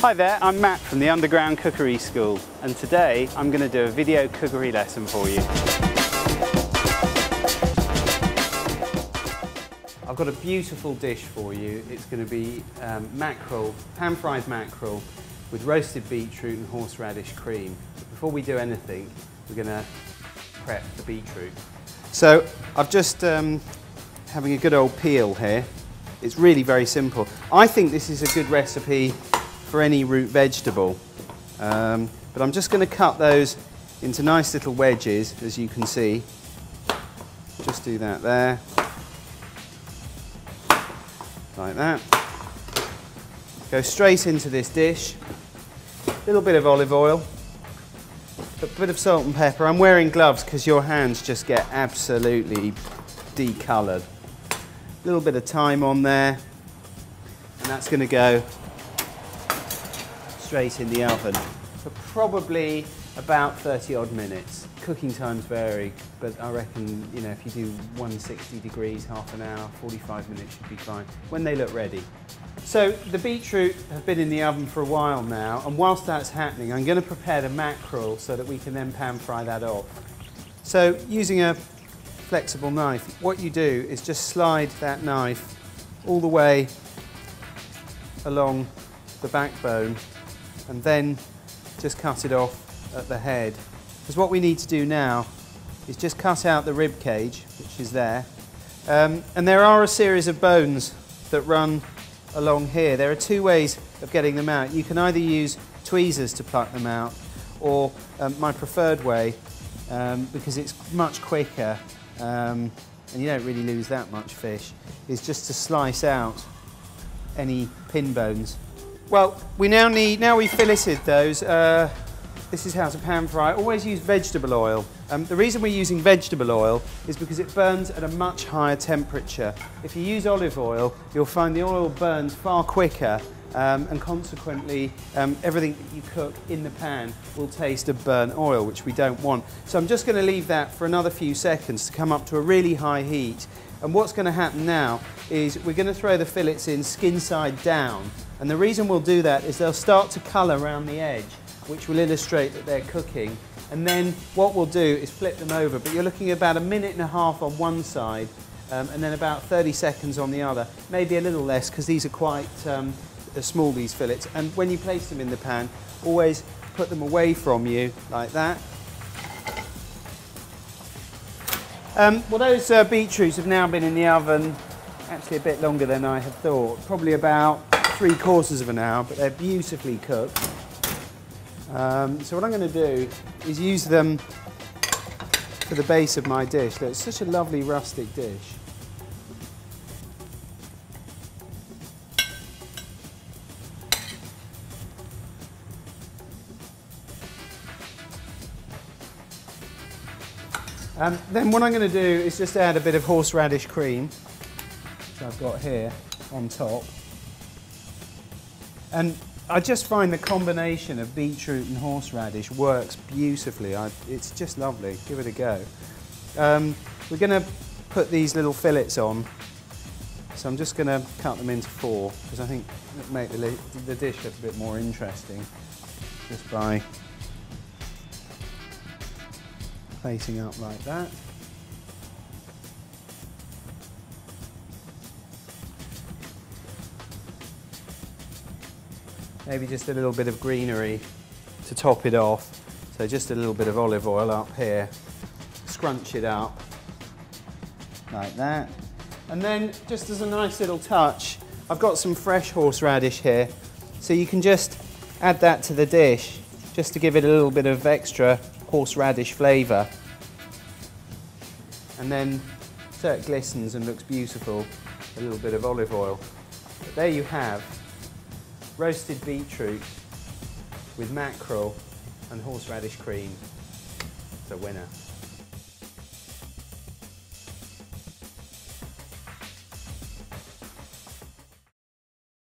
Hi there, I'm Matt from the Underground Cookery School, and today I'm going to do a video cookery lesson for you. I've got a beautiful dish for you. It's going to be mackerel, pan-fried mackerel with roasted beetroot and horseradish cream. But before we do anything, we're going to prep the beetroot. So I've just having a good old peel here. It's really very simple. I think this is a good recipe for any root vegetable, but I'm just going to cut those into nice little wedges, as you can see. Just do that there, like that. Go straight into this dish. A little bit of olive oil, a bit of salt and pepper. I'm wearing gloves because your hands just get absolutely decoloured. A little bit of thyme on there, and that's going to go straight in the oven for probably about 30 odd minutes. Cooking times vary, but I reckon, you know, if you do 160 degrees, half an hour, 45 minutes should be fine when they look ready. So the beetroot have been in the oven for a while now, and whilst that's happening, I'm going to prepare the mackerel so that we can then pan fry that off. So using a flexible knife, what you do is just slide that knife all the way along the backbone and then just cut it off at the head. Because what we need to do now is just cut out the rib cage, which is there. And there are a series of bones that run along here. There are two ways of getting them out. You can either use tweezers to pluck them out, or my preferred way, because it's much quicker and you don't really lose that much fish, is just to slice out any pin bones. Well, we've filleted those. This is how to pan fry. Always use vegetable oil. The reason we're using vegetable oil is because it burns at a much higher temperature. If you use olive oil, you'll find the oil burns far quicker, and consequently everything that you cook in the pan will taste of burnt oil, which we don't want. So I'm just going to leave that for another few seconds to come up to a really high heat. And what's going to happen now is we're going to throw the fillets in skin side down. And the reason we'll do that is they'll start to colour around the edge, which will illustrate that they're cooking. And then what we'll do is flip them over, but you're looking at about 1.5 minutes on one side and then about 30 seconds on the other. Maybe a little less because these are quite small, these fillets. And when you place them in the pan, always put them away from you like that. Well, those beetroots have now been in the oven actually a bit longer than I had thought, probably about 3/4 of an hour, but they're beautifully cooked. So what I'm going to do is use them for the base of my dish. Look, it's such a lovely rustic dish. Then what I'm going to do is just add a bit of horseradish cream, which I've got here on top. And I just find the combination of beetroot and horseradish works beautifully. It's just lovely. Give it a go. We're going to put these little fillets on. So I'm just going to cut them into 4 because I think it'll make the dish look a bit more interesting just by placing up like that. Maybe just a little bit of greenery to top it off. So just a little bit of olive oil up here. Scrunch it up like that. And then just as a nice little touch, I've got some fresh horseradish here. So you can just add that to the dish just to give it a little bit of extra horseradish flavour. And then so it glistens and looks beautiful, a little bit of olive oil. But there you have roasted beetroot with mackerel and horseradish cream. It's a winner.